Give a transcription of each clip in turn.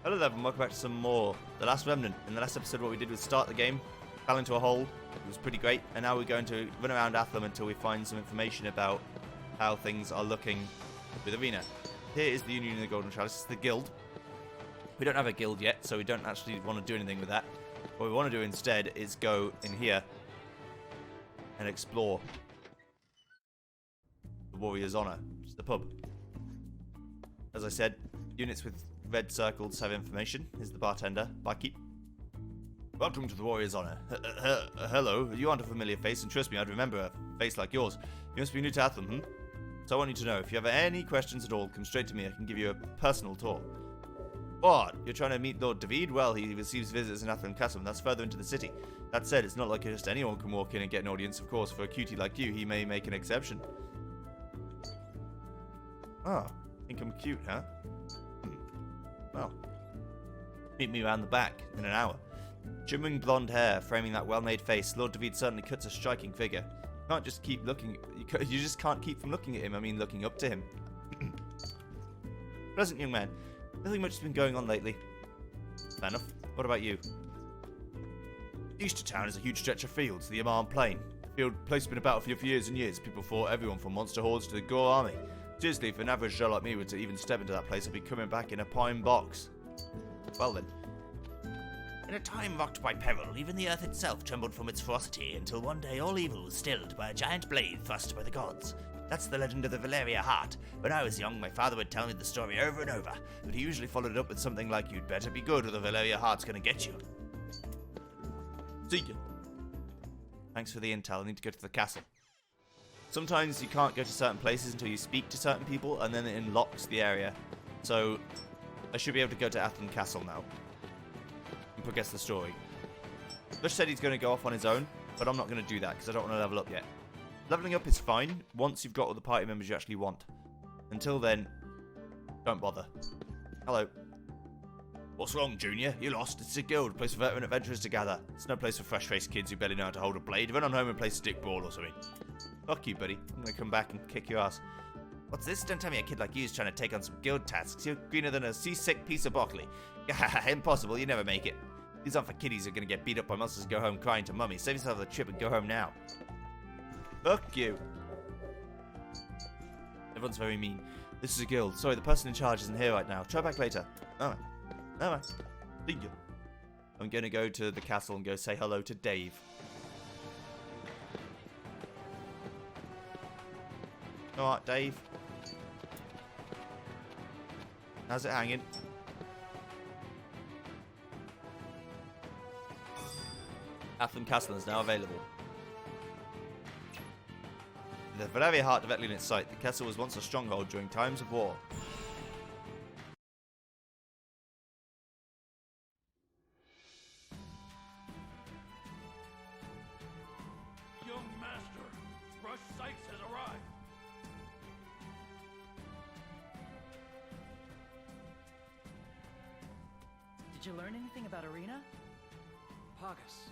Hello there, and welcome back to some more The Last Remnant. In the last episode, what we did was start the game, fell into a hole, it was pretty great, and now we're going to run around Athlum until we find some information about how things are looking with Arena. Here is the Union of the Golden Chalice, it's the guild. We don't have a guild yet, so we don't actually want to do anything with that. What we want to do instead is go in here and explore the Warrior's Honor, which is the pub. As I said, units with red circles have information. Here's the bartender, barkeep. Welcome to the Warrior's Honor. Hello, you aren't a familiar face, and trust me, I'd remember a face like yours. You must be new to Athlum, So I want you to know, if you have any questions at all, come straight to me. I can give you a personal tour. What? You're trying to meet Lord David? Well, he receives visitors in Athlum Castle, and that's further into the city. That said, it's not like just anyone can walk in and get an audience. Of course, for a cutie like you, he may make an exception. Oh, think I'm cute, huh? Well, meet me around the back in an hour. Shimmering blonde hair framing that well-made face, Lord David certainly cuts a striking figure. You can't just keep looking. You just can't keep from looking at him. I mean, looking up to him. Pleasant young man. Nothing much has been going on lately. Fair enough. What about you? East of town is a huge stretch of fields, the Amman Plain. Field place has been a battlefield for years and years. People fought everyone from monster hordes to the Gore army. Seriously, if an average Joe like me were to even step into that place, I'd be coming back in a pine box. Well then. In a time rocked by peril, even the earth itself trembled from its ferocity, until one day all evil was stilled by a giant blade thrust by the gods. That's the legend of the Valeria Heart. When I was young, my father would tell me the story over and over, but he usually followed it up with something like, "You'd better be good or the Valeria Heart's gonna get you." See ya. Thanks for the intel, I need to go to the castle. Sometimes you can't go to certain places until you speak to certain people, and then it unlocks the area. So, I should be able to go to Athlum Castle now and progress the story. Bush said he's going to go off on his own, but I'm not going to do that because I don't want to level up yet. Leveling up is fine once you've got all the party members you actually want. Until then, don't bother. Hello. What's wrong, Junior? You lost? It's a guild, a place for veteran adventurers to gather. It's no place for fresh-faced kids who barely know how to hold a blade. Run on home and play stick brawl or something. Fuck you, buddy. I'm gonna come back and kick your ass. What's this? Don't tell me a kid like you is trying to take on some guild tasks. You're greener than a seasick piece of broccoli. Impossible, you never make it. These aren't for kiddies who are gonna get beat up by monsters and go home crying to mummy. Save yourself the trip and go home now. Fuck you. Everyone's very mean. This is a guild. Sorry, the person in charge isn't here right now. Try back later. Alright. Alright. See ya. I'm gonna go to the castle and go say hello to Dave. Alright, Dave. How's it hanging? Athlum Castle is now available. The Valeria Heart directly in its sight, the castle was once a stronghold during times of war. Young master, Rush Sykes has arrived. Did you learn anything about Arena? Pagus.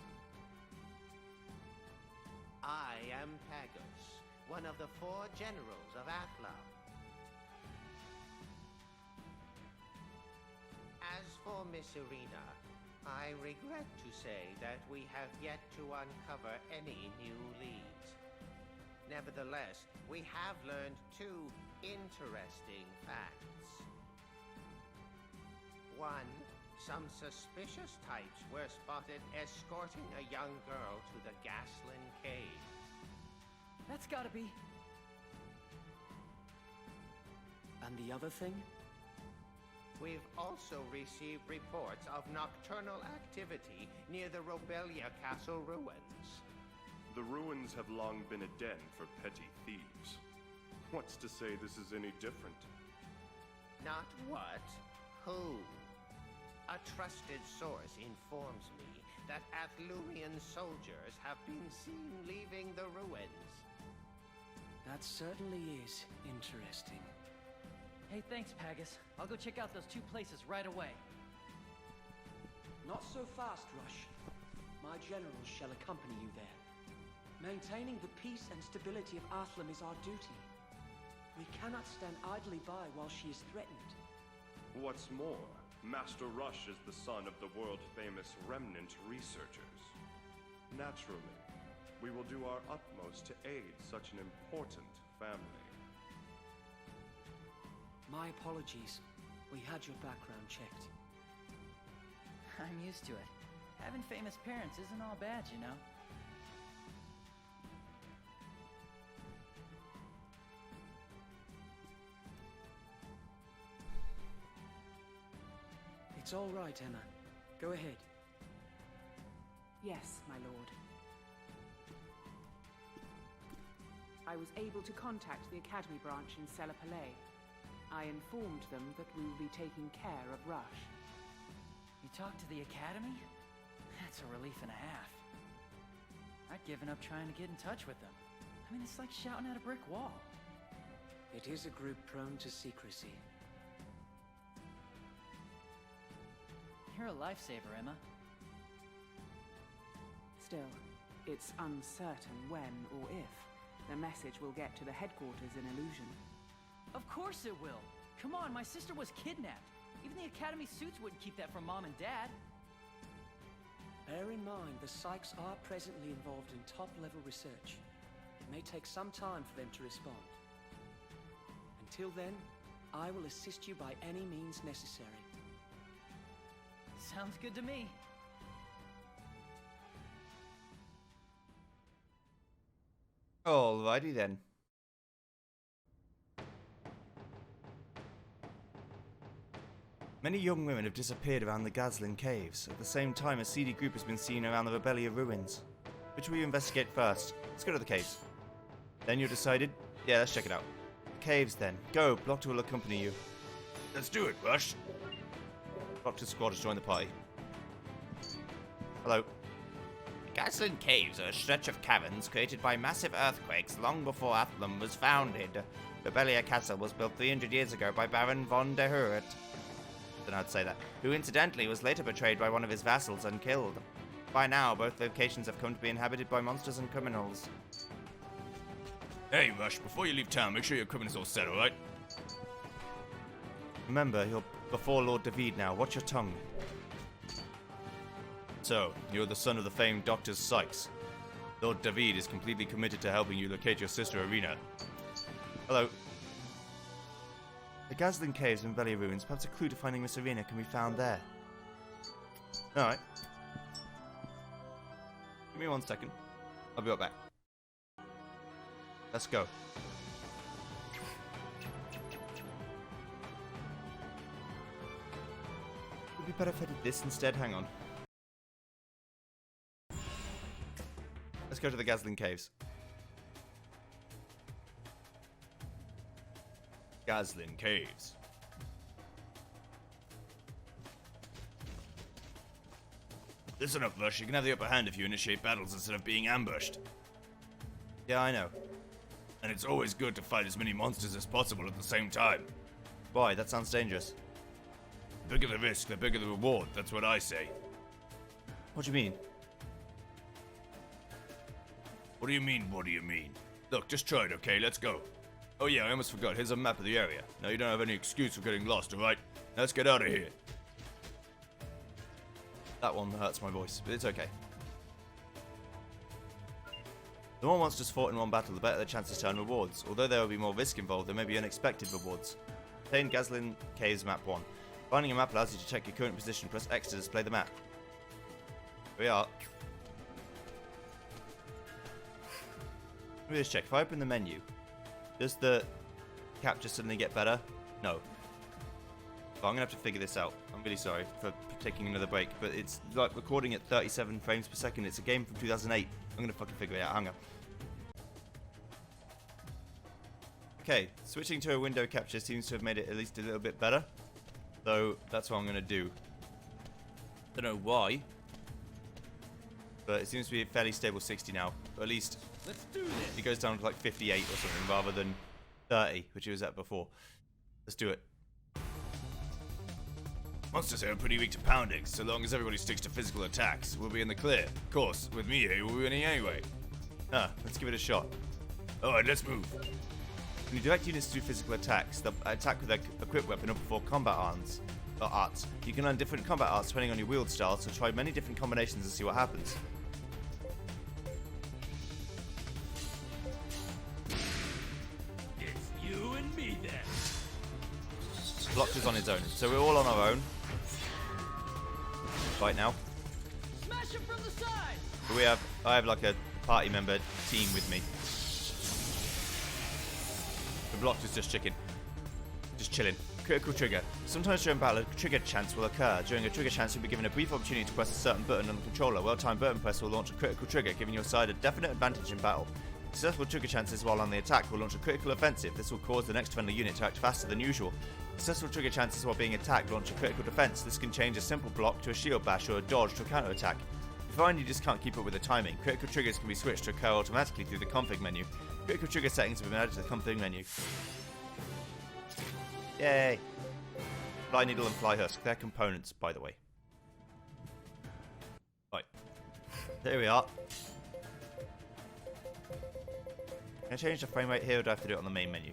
I am Pagus, one of the 4 generals of Athlum. As for Miss Arena, I regret to say that we have yet to uncover any new leads. Nevertheless, we have learned 2 interesting facts. 1. Some suspicious types were spotted escorting a young girl to the Gaslin Cave. That's gotta be... And the other thing? We've also received reports of nocturnal activity near the Robelia Castle ruins. The ruins have long been a den for petty thieves. What's to say this is any different? Not what, who? A trusted source informs me that Athlumian soldiers have been seen leaving the ruins. That certainly is interesting. Hey, thanks, Pagus. I'll go check out those 2 places right away. Not so fast, Rush. My generals shall accompany you there. Maintaining the peace and stability of Athlum is our duty. We cannot stand idly by while she is threatened. What's more, Master Rush is the son of the world-famous Remnant researchers. Naturally, we will do our utmost to aid such an important family. My apologies. We had your background checked. I'm used to it. Having famous parents isn't all bad, you know. It's all right, Emma. Go ahead. Yes, my lord. I was able to contact the Academy branch in Cella Palais. I informed them that we will be taking care of Rush. You talked to the Academy? That's a relief and a half. I'd given up trying to get in touch with them. I mean, it's like shouting at a brick wall. It is a group prone to secrecy. You're a lifesaver, Emma. Still, it's uncertain when or if the message will get to the headquarters in Illusion. Of course it will. Come on, my sister was kidnapped. Even the Academy suits wouldn't keep that from Mom and Dad. Bear in mind, the Psychs are presently involved in top-level research. It may take some time for them to respond. Until then, I will assist you by any means necessary. Sounds good to me. Alrighty then. Many young women have disappeared around the Gazlin Caves. At the same time, a seedy group has been seen around the Rebellia ruins. Which will you investigate first? Let's go to the caves. Then you're decided? Yeah, let's check it out. The caves then. Go, Blockter will accompany you. Let's do it, Rush. Blockter's squad has joined the party. Hello. The Gazlin Caves are a stretch of caverns created by massive earthquakes long before Athlum was founded. Rebellia Castle was built 300 years ago by Baron von der Hurt. Don't know how to say that. Who incidentally was later betrayed by one of his vassals and killed. By now, both locations have come to be inhabited by monsters and criminals. Hey, Rush, before you leave town, make sure your equipment is all set, alright? Remember, you're before Lord David now. Watch your tongue. So, you're the son of the famed Dr. Sykes. Lord David is completely committed to helping you locate your sister Irina. Hello. The Gazlin Caves and Rebellia ruins. Perhaps a clue to finding Miss Irina can be found there. Alright. Give me 1 second. I'll be right back. Let's go. Would be better if I did this instead. Hang on. Let's go to the Gazlin Caves. Gazlin Caves. Listen up, Rush. You can have the upper hand if you initiate battles instead of being ambushed. Yeah, I know. And it's always good to fight as many monsters as possible at the same time. Why? That sounds dangerous. The bigger the risk, the bigger the reward. That's what I say. What do you mean? What do you mean, what do you mean? Look, just try it, okay? Let's go. Oh yeah, I almost forgot. Here's a map of the area. Now you don't have any excuse for getting lost, alright? Now let's get out of here. That one hurts my voice, but it's okay. The more monsters fought in one battle, the better the chances to earn rewards. Although there will be more risk involved, there may be unexpected rewards. Obtain Gazlin Caves Map 1. Finding a map allows you to check your current position. Press X to display the map. Here we are. Let me just check. If I open the menu, does the capture suddenly get better? No. Well, I'm going to have to figure this out. I'm really sorry for taking another break, but it's like recording at 37 frames per second. It's a game from 2008. I'm going to fucking figure it out. Hang on. Okay, switching to a window capture seems to have made it at least a little bit better. So that's what I'm going to do. Don't know why, but it seems to be a fairly stable 60 now. Or at least Let's do this. it goes down to like 58 or something rather than 30, which it was at before. Let's do it. Monsters here are pretty weak to pounding, so long as everybody sticks to physical attacks, we'll be in the clear. Of course, with me here, we'll be winning anyway. Let's give it a shot. Alright, let's move. When you direct units to do physical attacks, they'll attack with their equipped weapon up before combat arms. arts. You can learn different combat arts depending on your wield style, so try many different combinations and see what happens. It's you and me then. Blocked is on his own, so we're all on our own right now. Smash him from the side! But I have like a party member team with me. The Blocked is just chilling. Critical trigger. Sometimes during battle, a trigger chance will occur. During a trigger chance, you'll be given a brief opportunity to press a certain button on the controller. Well-timed button press will launch a critical trigger, giving your side a definite advantage in battle. Successful trigger chances while on the attack will launch a critical offensive. This will cause the next friendly unit to act faster than usual. Successful trigger chances while being attacked launch a critical defense. This can change a simple block to a shield bash or a dodge to a counter attack. If you find you just can't keep up with the timing, critical triggers can be switched to occur automatically through the config menu. Critical trigger settings have been added to the config menu. Yay! Fly Needle and Fly Husk. They're components, by the way. Right. There we are. Can I change the frame rate here, or do I have to do it on the main menu?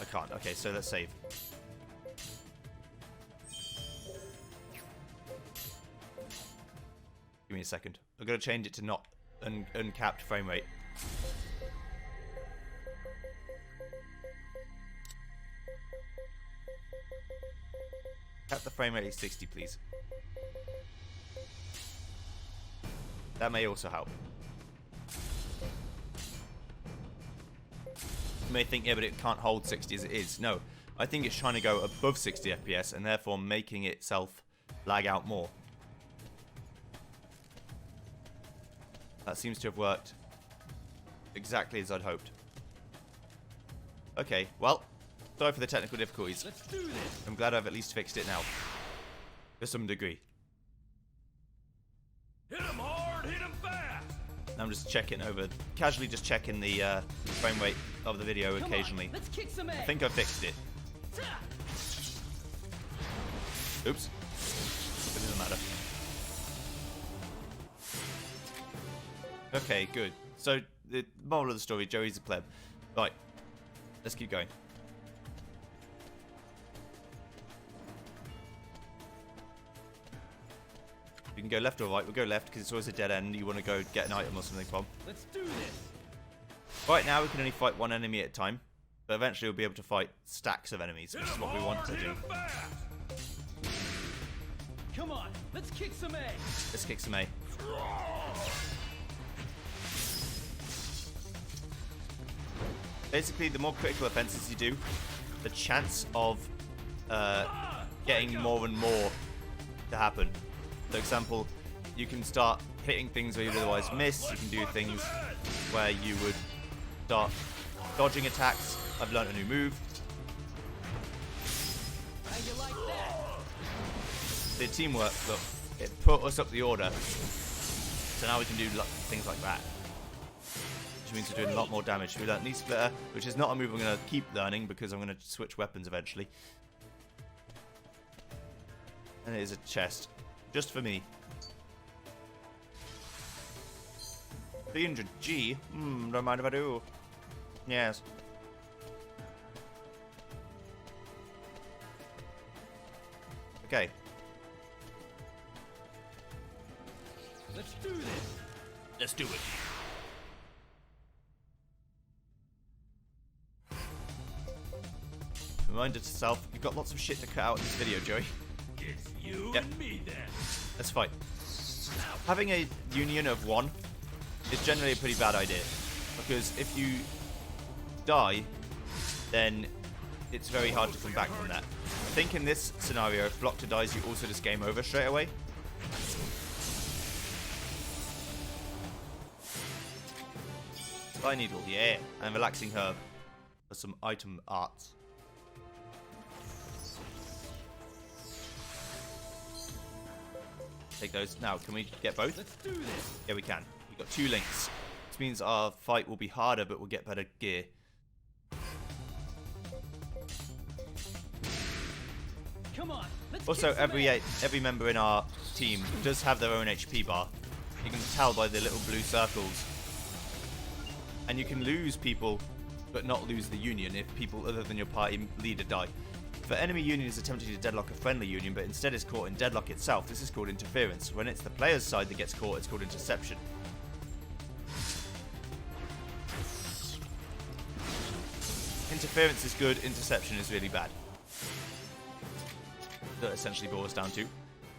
I can't. Okay, so let's save. Give me a second. I've got to change it to not uncapped frame rate. Cap the frame rate at 60, please. That may also help. You may think, yeah, but it can't hold 60 as it is. No, I think it's trying to go above 60 FPS and therefore making itself lag out more. That seems to have worked exactly as I'd hoped. Okay, well, sorry for the technical difficulties. Let's do this. I'm glad I've at least fixed it now. To some degree. Hit him hard, hit him fast. I'm just checking over, casually just checking the frame rate of the video Come occasionally. on, let's kick some I ass. think I fixed it. Oops. It doesn't matter. Okay, good. So, the moral of the story, Joey's a pleb. Right. Let's keep going. We can go left or right. We'll go left because it's always a dead end. You want to go get an item or something from. Let's do this. Right now, we can only fight one enemy at a time. But eventually, we'll be able to fight stacks of enemies, Hit which is him what we hard, want to hit do. him fast. Come on, let's kick some ass. Let's kick some A. Basically, the more critical offenses you do, the chance of getting more and more to happen. For example, you can start hitting things where you'd otherwise miss. You can do things where you would start dodging attacks. I've learned a new move. How you like that? The teamwork, look, it put us up the order. So now we can do things like that. Which means we're doing a lot more damage. We learned Knee Splitter, which is not a move I'm going to keep learning because I'm going to switch weapons eventually. And it is a chest. Just for me. 300G? Don't mind if I do. Yes. Okay. Let's do this. Let's do it. Reminder to self, you've got lots of shit to cut out in this video, Joey. It's you Yep. and me then. Let's fight. Having a union of one is generally a pretty bad idea. Because if you die, then it's very hard to come back from that. I think in this scenario, if Blocked dies, you also just game over straight away. Fly Needle, yeah. And Relaxing Herb for some item arts. Take those. Now, can we get both? Let's do this. Yeah, we can. We've got 2 links. This means our fight will be harder, but we'll get better gear. Come on, let's Also, kick some ass. every member in our team does have their own HP bar. You can tell by the little blue circles. And you can lose people, but not lose the union if people other than your party leader die. If an enemy union is attempting to deadlock a friendly union, but instead is caught in deadlock itself, this is called interference. When it's the player's side that gets caught, it's called interception. Interference is good, interception is really bad. That essentially boils down to.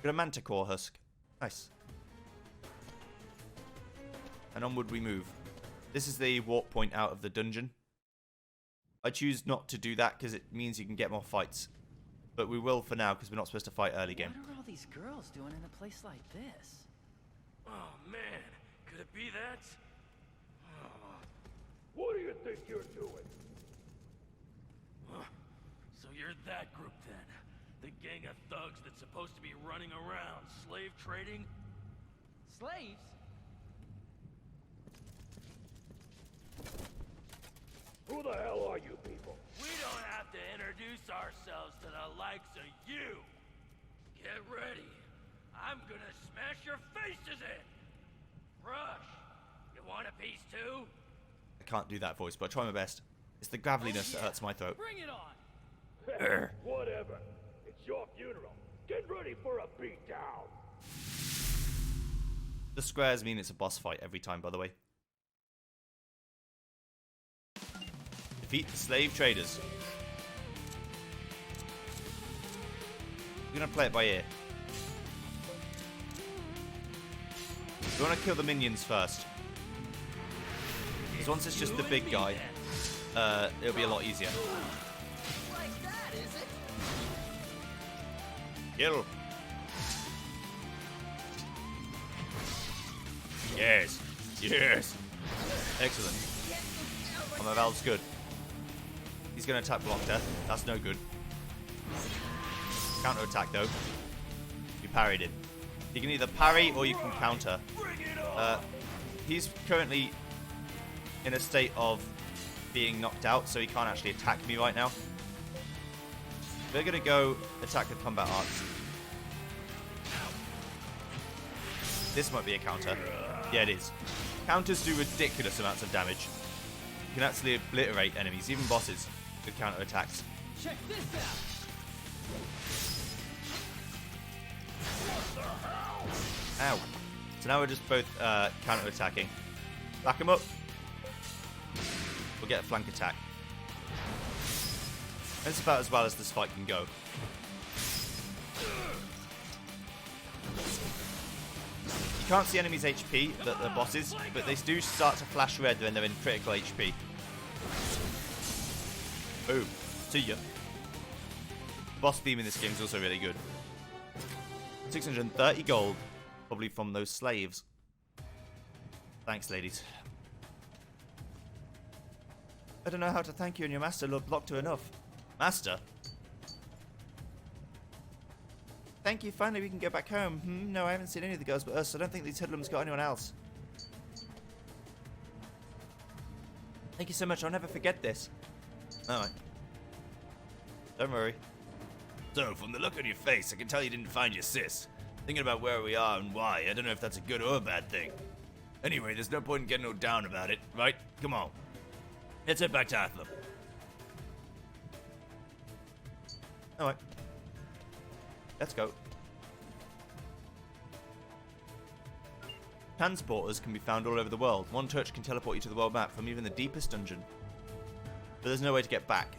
Got a manticore husk. Nice. And onward we move. This is the warp point out of the dungeon. I choose not to do that because it means you can get more fights. But we will for now because we're not supposed to fight early game. What are all these girls doing in a place like this? Oh man, could it be that? What do you think you're doing? So you're that group then? The gang of thugs that's supposed to be running around, slave trading? Slaves? Who the hell are you people? We don't have to introduce ourselves to the likes of you. Get ready. I'm gonna smash your faces in. Rush, you want a piece too? I can't do that voice, but I try my best. It's the graveliness that hurts my throat. Bring it on! Whatever. It's your funeral. Get ready for a beatdown. The squares mean it's a boss fight every time, by the way. Defeat the slave traders. We're gonna play it by ear. We wanna kill the minions first. Because once it's just the big guy, it'll be a lot easier. Like that, is it? Kill. Yes. Yes. Excellent. Oh, my valve's good. He's going to attack block death. That's no good. Counter attack though. You parried him. You can either parry or you can counter. He's currently in a state of being knocked out, so he can't actually attack me right now. We're going to go attack with combat arts. This might be a counter. Yeah, it is. Counters do ridiculous amounts of damage. You can actually obliterate enemies, even bosses, with counter attacks. Check this out! Ow. So now we're just both counter attacking. Back him up. We'll get a flank attack. That's about as well as this fight can go. You can't see enemies' HP, the bosses, but they do start to flash red when they're in critical HP. Boom. See ya. The boss theme in this game is also really good. 630 gold, probably from those slaves. Thanks, ladies. I don't know how to thank you and your master, Lord Blocked enough. Master? Thank you, finally we can go back home. No, I haven't seen any of the girls but us. I don't think these hoodlums got anyone else. Thank you so much, I'll never forget this. Alright. Don't worry. So, from the look on your face, I can tell you didn't find your sis. Thinking about where we are and why, I don't know if that's a good or a bad thing. Anyway, there's no point in getting all down about it, right? Come on. Let's head back to Athlum. Alright. Let's go. Transporters can be found all over the world. One touch can teleport you to the world map from even the deepest dungeon. But there's no way to get back.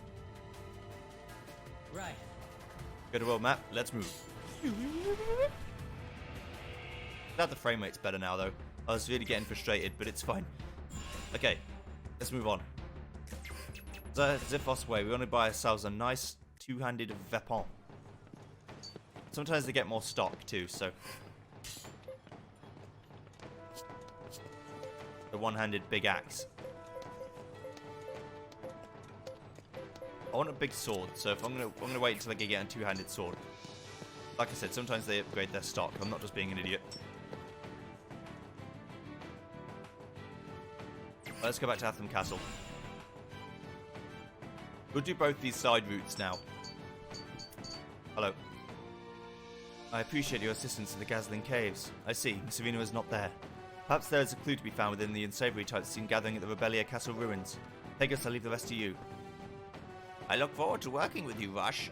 Right. Go to world map, let's move. Glad the frame rate's better now though. I was really getting frustrated, but it's fine. Okay, let's move on. Ziphos way, we want to buy ourselves a nice two-handed weapon. Sometimes they get more stock too, so. The one-handed big axe. I want a big sword, so if I'm gonna wait until I can get a two-handed sword. Like I said, sometimes they upgrade their stock. I'm not just being an idiot. Let's go back to Athlum Castle. We'll do both these side routes now. Hello. I appreciate your assistance in the Gazling Caves. I see, Serena is not there. Perhaps there is a clue to be found within the unsavory types seen gathering at the Rebellia Castle ruins. Pegasus, I'll leave the rest to you. I look forward to working with you, Rush.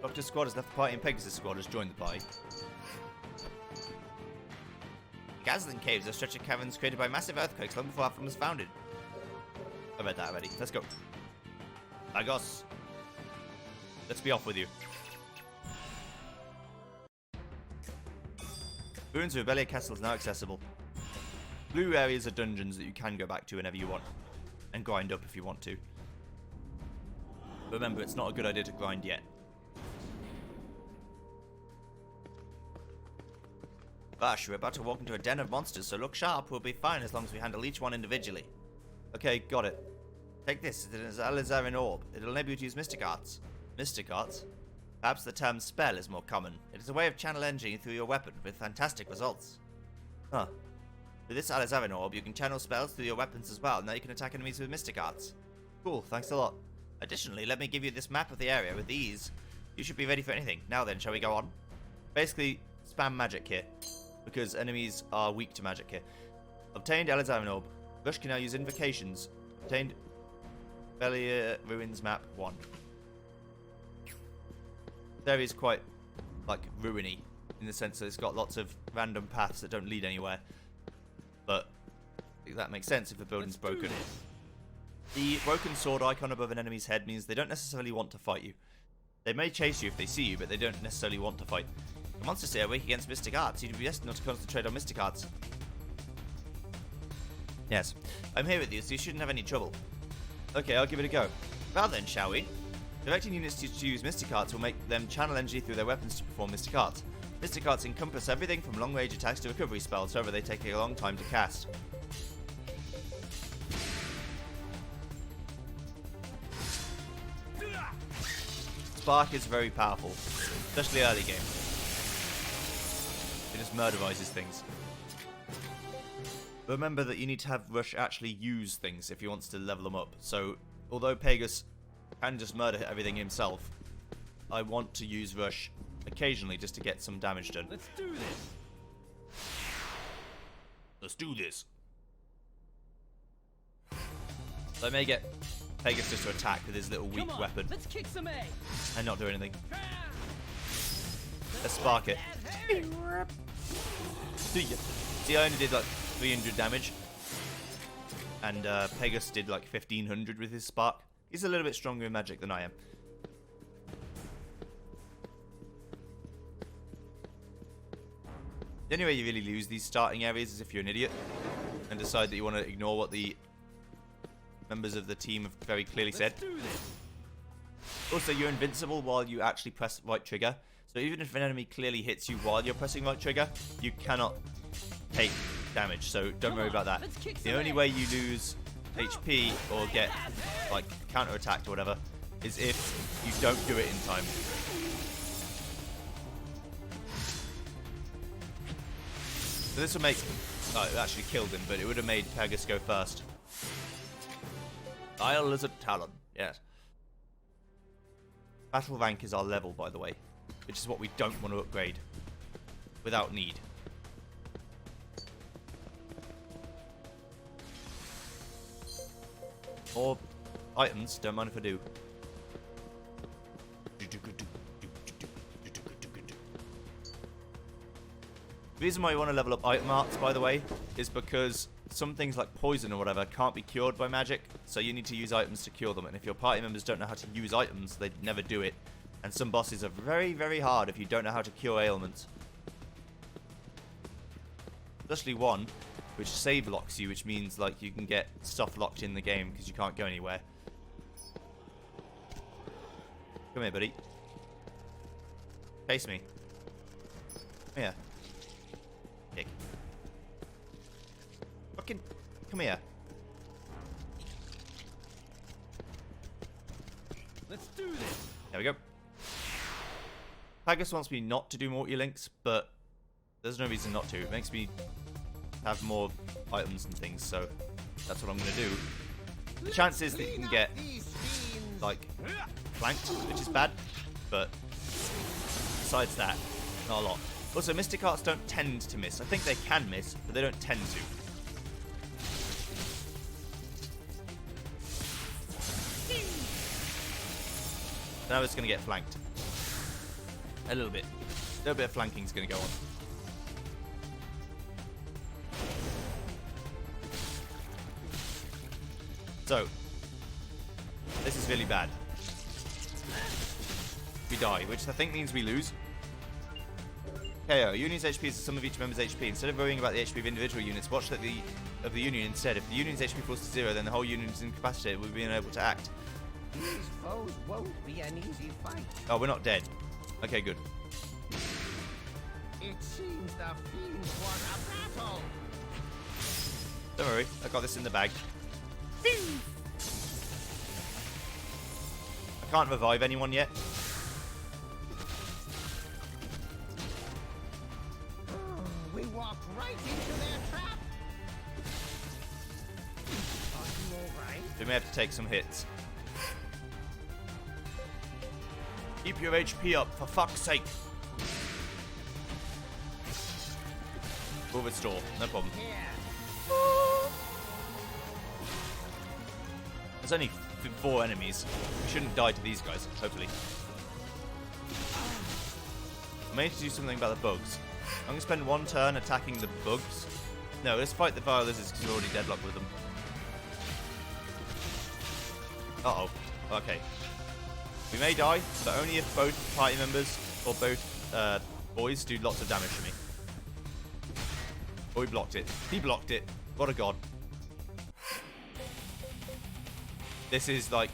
Doctor's squad has left the party and Pegasus' squad has joined the party. The Gazlan Caves are a stretch of caverns created by massive earthquakes long before Athlum was founded. I read that already. Let's go. Lagos. Let's be off with you. Ruins of Rebelia Castle is now accessible. Blue areas are dungeons that you can go back to whenever you want. And grind up if you want to. Remember, it's not a good idea to grind yet. Gosh, we're about to walk into a den of monsters, so look sharp. We'll be fine as long as we handle each one individually. Okay, got it. Take this. It is an Alizarin orb. It'll enable you to use mystic arts. Mystic arts? Perhaps the term spell is more common. It is a way of channel energy through your weapon, with fantastic results. Huh. With this Alizarin orb, you can channel spells through your weapons as well, and now you can attack enemies with mystic arts. Cool, thanks a lot. Additionally, let me give you this map of the area. With these, you should be ready for anything. Now then, shall we go on? Basically, spam magic here, because enemies are weak to magic here. Obtained Alizarin orb. Rush can now use invocations. Obtained Belia Ruins map 1. This area is quite, like, ruiny, in the sense that it's got lots of random paths that don't lead anywhere. But that makes sense if the building's broken. The broken sword icon above an enemy's head means they don't necessarily want to fight you. They may chase you if they see you, but they don't necessarily want to fight. The monsters here are weak against mystic arts. You'd be best not to concentrate on mystic arts. Yes, I'm here with you, so you shouldn't have any trouble. Okay, I'll give it a go. Well then, shall we? Directing units to use mystic arts will make them channel energy through their weapons to perform mystic arts. Mystic arts encompass everything from long-range attacks to recovery spells, however they take a long time to cast. Spark is very powerful, especially early game. It just murderizes things. Remember that you need to have Rush actually use things if he wants to level them up. So, although Pegasus can just murder everything himself, I want to use Rush occasionally just to get some damage done. Let's do this. Let's do this. So I may get Pegasus to attack with his little weak weapon. Let's kick some A. And not do anything. Let's spark it. See, I only did like 300 damage. And Pegasus did like 1500 with his spark. He's a little bit stronger in magic than I am. The only way you really lose these starting areas is if you're an idiot and decide that you want to ignore what the members of the team have very clearly said. Also, you're invincible while you actually press right trigger. So even if an enemy clearly hits you while you're pressing right trigger, you cannot take damage. So don't worry about that. The only way you lose HP or get like counter-attacked or whatever is if you don't do it in time. So this would make... Oh, it actually killed him, but it would have made Pegasus go first. Isle Lizard Talon, yes. Battle rank is our level, by the way, which is what we don't want to upgrade without need. Or items, don't mind if I do. The reason why you want to level up item arts, by the way, is because some things like poison or whatever can't be cured by magic, so you need to use items to cure them. And if your party members don't know how to use items, they never do it. And some bosses are very, very hard if you don't know how to cure ailments. Especially one, which save locks you, which means like you can get stuff locked in the game because you can't go anywhere. Come here, buddy. Chase me. Come here. Kick. Fucking come here. Let's do this. There we go. Pegasus wants me not to do multi-links, but there's no reason not to. It makes me have more items and things, so that's what I'm going to do. The chances that you can get, like, flanked, which is bad, but besides that, not a lot. Also, Mystic Arts don't tend to miss. I think they can miss, but they don't tend to. Now it's going to get flanked. A little bit. A little bit of flanking's going to go on. So, this is really bad. We die, which I think means we lose. KO. Union's HP is the sum of each member's HP. Instead of worrying about the HP of individual units, watch that of the Union instead. If the Union's HP falls to 0, then the whole Union is incapacitated. We'll be unable to act. These foes won't be an easy fight. Oh, we're not dead. Okay, good. It seems the fiends want a battle. Don't worry, I got this in the bag. I can't revive anyone yet. We walked right into their trap. Are you all right? We may have to take some hits. Keep your HP up, for fuck's sake. We'll restore, no problem. Here. There's only 4 enemies. We shouldn't die to these guys, hopefully. I may need to do something about the bugs. I'm going to spend 1 turn attacking the bugs. No, let's fight the fire lizards because we're already deadlocked with them. Uh-oh. Okay. We may die, but only if both party members or both boys do lots of damage to me. Oh, he blocked it. He blocked it. What a god. This is like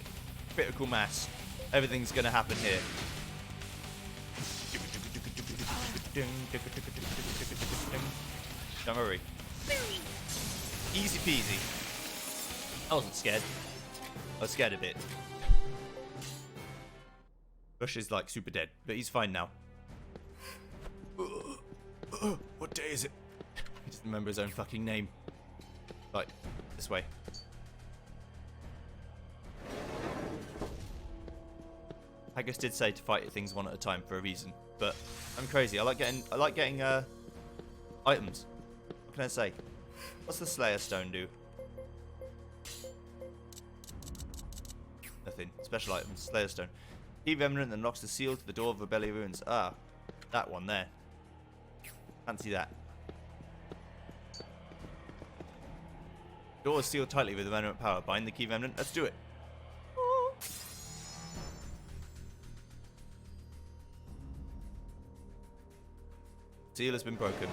critical mass. Everything's going to happen here. Don't worry. Easy peasy. I wasn't scared. I was scared a bit. Bush is like super dead, but he's fine now. What day is it? He doesn't remember his own fucking name. Right, this way. Haggis did say to fight things one at a time for a reason, but I'm crazy. I like getting items. What can I say? What's the Slayer Stone do? Nothing. Special items. Slayer Stone. Key Remnant unlocks the seal to the door of Rebellion Ruins. Ah, that one there. Fancy that. Door is sealed tightly with the Remnant power. Bind the Key Remnant. Let's do it. Seal has been broken.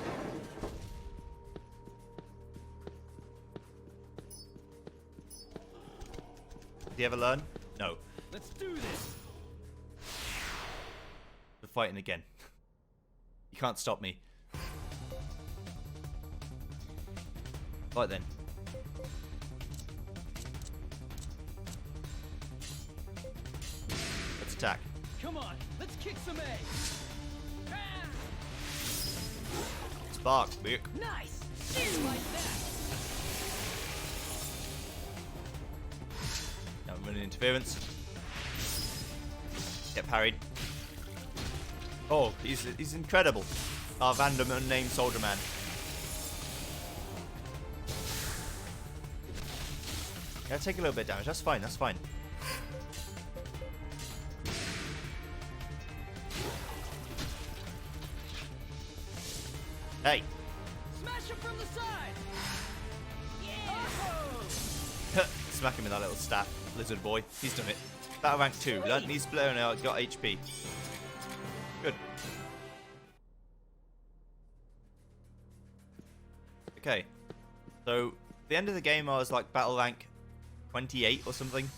Did he ever learn? No. Let's do this. We're fighting again. You can't stop me. Right then. Let's attack. Come on, let's kick some ass. Spark, bitch. Nice. Just like that. Now we're running interference. Get parried. Oh, he's incredible. Our random unnamed soldier man. Yeah, take a little bit of damage. That's fine. That's fine. Hey. Smash him from the side. Yeah. Smack him with that little staff, lizard boy. He's done it. Battle rank 2. Learned these player now. Got HP. Good. Okay. So, the end of the game, I was like battle rank 28 or something,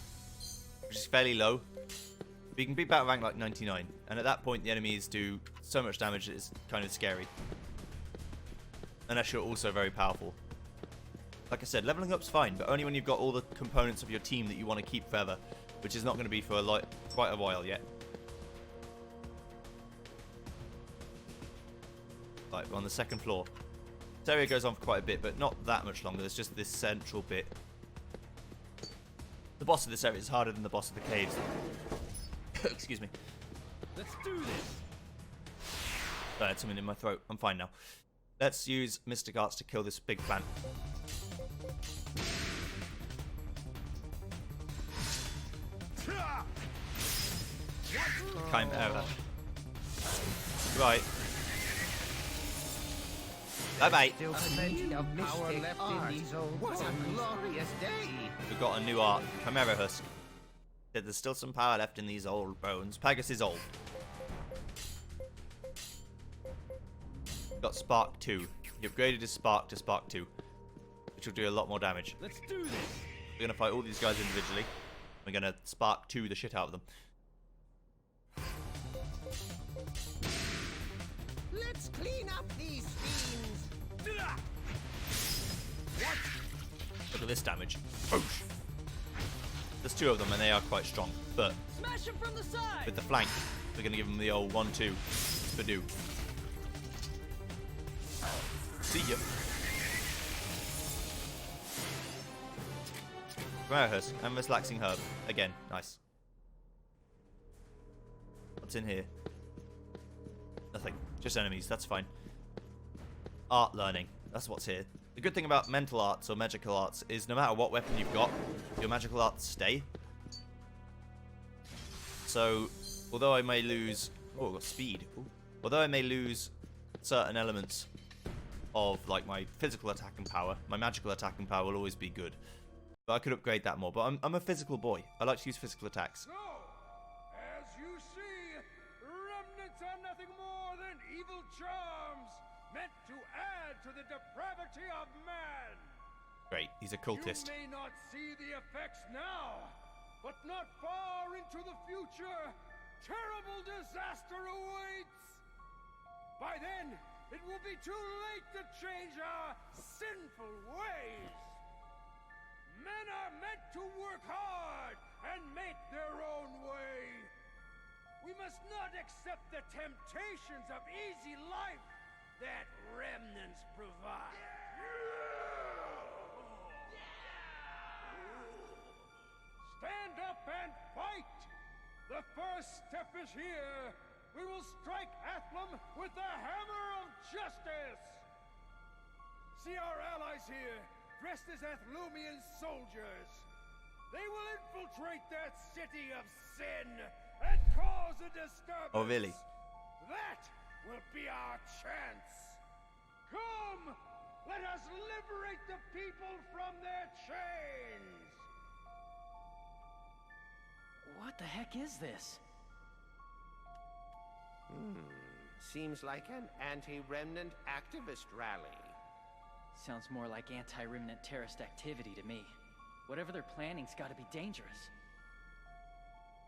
which is fairly low. But you can beat battle rank like 99, and at that point, the enemies do so much damage that it's kind of scary. Unless you're also very powerful. Like I said, leveling up's fine, but only when you've got all the components of your team that you want to keep forever, which is not going to be for quite a while yet. Right, we're on the 2nd floor. This area goes on for quite a bit, but not that much longer. There's just this central bit. The boss of this area is harder than the boss of the caves. Excuse me. Let's do this. I had something in my throat. I'm fine now. Let's use Mystic Arts to kill this big plant. Kind of error. Right. Bye-bye. Still plenty of power left in these old What a glorious day! We've got a new art. Chimera Husk. There's still some power left in these old bones. Pagus is old. Got Spark 2. He upgraded his Spark to Spark 2, which will do a lot more damage. Let's do this! We're going to fight all these guys individually. We're going to Spark 2 the shit out of them. Let's clean up these fiends! Look at this damage. Boosh. There's 2 of them and they are quite strong, but Smash him from the side! with the flank, we're going to give them the old 1-2 Badoo. See ya. Chimera Husk and Relaxing Herb. Again, nice. What's in here? Nothing. Just enemies, that's fine. Art learning. That's what's here. The good thing about mental arts or magical arts is no matter what weapon you've got, your magical arts stay. So, although I may lose... Oh, I've got speed. Ooh. Although I may lose certain elements of like my physical attacking power, my magical attacking power will always be good. But I could upgrade that more. But I'm a physical boy. I like to use physical attacks. So, as you see, remnants are nothing more than evil charms meant to add to the depravity of man. Great, he's a cultist. You may not see the effects now, but not far into the future, terrible disaster awaits. By then, it will be too late to change our sinful ways. Men are meant to work hard and make their own way. We must not accept the temptations of easy life that remnants provide. Stand up and fight! The first step is here. We will strike Athlum with the hammer of justice! See our allies here, dressed as Athlumian soldiers. They will infiltrate that city of sin and cause a disturbance. Oh, really? That will be our chance. Come, let us liberate the people from their chains. What the heck is this? Seems like an anti-remnant activist rally. Sounds more like anti-remnant terrorist activity to me. Whatever they're planning's gotta be dangerous.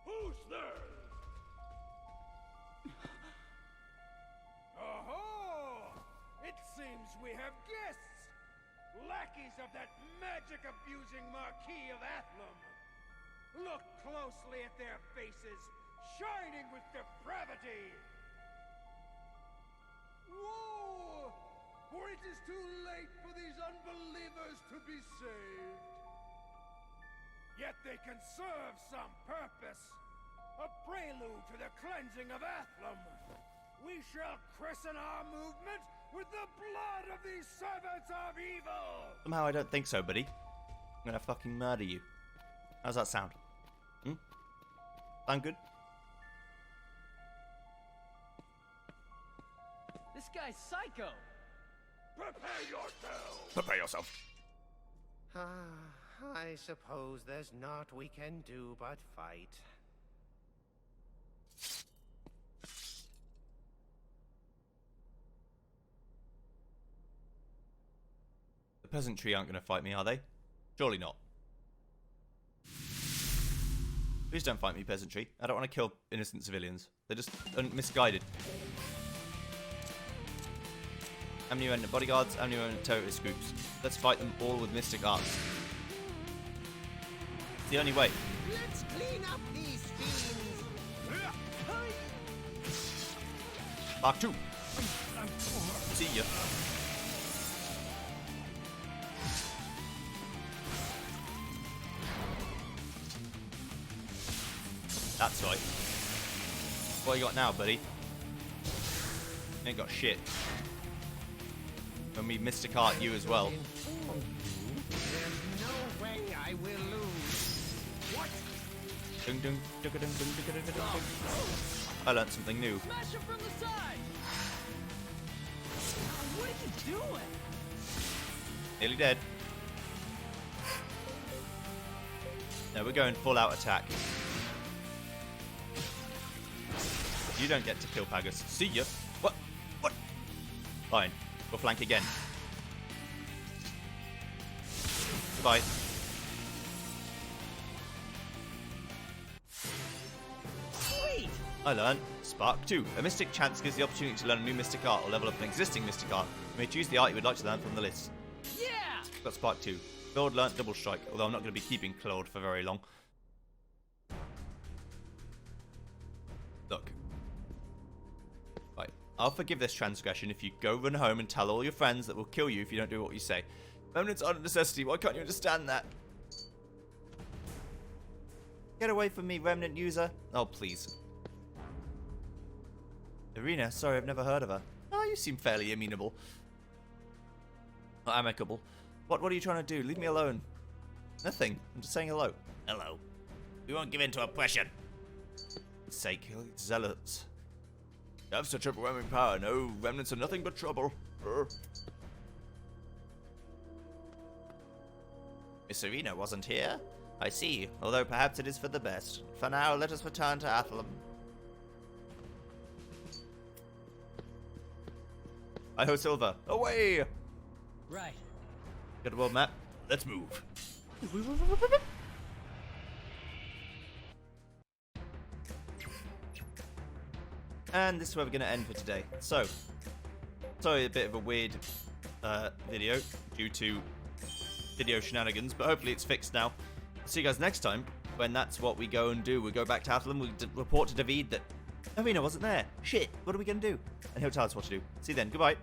Who's there? Oh, it seems we have guests. Lackeys of that magic-abusing Marquis of Athlum. Look closely at their faces, shining with depravity. Whoa! For it is too late for these unbelievers to be saved. Yet they can serve some purpose. A prelude to the cleansing of Athlum. We shall christen our movement with the blood of these servants of evil! Somehow I don't think so, buddy. I'm gonna fucking murder you. How's that sound? Sound good? This guy's psycho! Prepare yourself! Prepare yourself. I suppose there's naught we can do but fight. The peasantry aren't gonna fight me, are they? Surely not. Please don't fight me, peasantry. I don't want to kill innocent civilians. They're just misguided. How many remnant bodyguards? How many remnant terrorist groups? Let's fight them all with mystic arts. It's the only way. Let's clean up these fiends! Mark 2. See ya. That's right. What you got now, buddy? You ain't got shit. And we mystic art you as well. There's no way I will lose. What? Dung dung dung dung dung dung dung dung dung. I learned something new. Smash him from the side! What are you doing? Nearly dead. No, we're going full out attack. You don't get to kill Pagus. See ya. What? What? Fine. We'll flank again. Goodbye. Sweet! I learned Spark 2. A Mystic Chance gives the opportunity to learn a new Mystic Art or level up an existing Mystic Art. You may choose the art you would like to learn from the list. Yeah! Got Spark 2. Claude learnt Double Strike, although I'm not going to be keeping Claude for very long. Look. Right. I'll forgive this transgression if you go run home and tell all your friends that will kill you if you don't do what you say. Remnants aren't a necessity. Why can't you understand that? Get away from me, Remnant user. Oh, please. Irina, sorry, I've never heard of her. Oh, you seem fairly amenable. Amicable. What are you trying to do? Leave me alone. Nothing. I'm just saying hello. Hello. We won't give in to oppression. For sake, zealots. You have such overwhelming power. No, remnants are nothing but trouble. Miss Irina wasn't here? I see, although perhaps it is for the best. For now, let us return to Athlum. Hi-ho, Silver. Away! Right. Got a world map. Let's move. And this is where we're going to end for today. So, sorry, a bit of a weird video due to video shenanigans, but hopefully it's fixed now. See you guys next time when that's what we go and do. We go back to Athlum, we report to David that Irina wasn't there. Shit, what are we going to do? And he'll tell us what to do. See you then. Goodbye.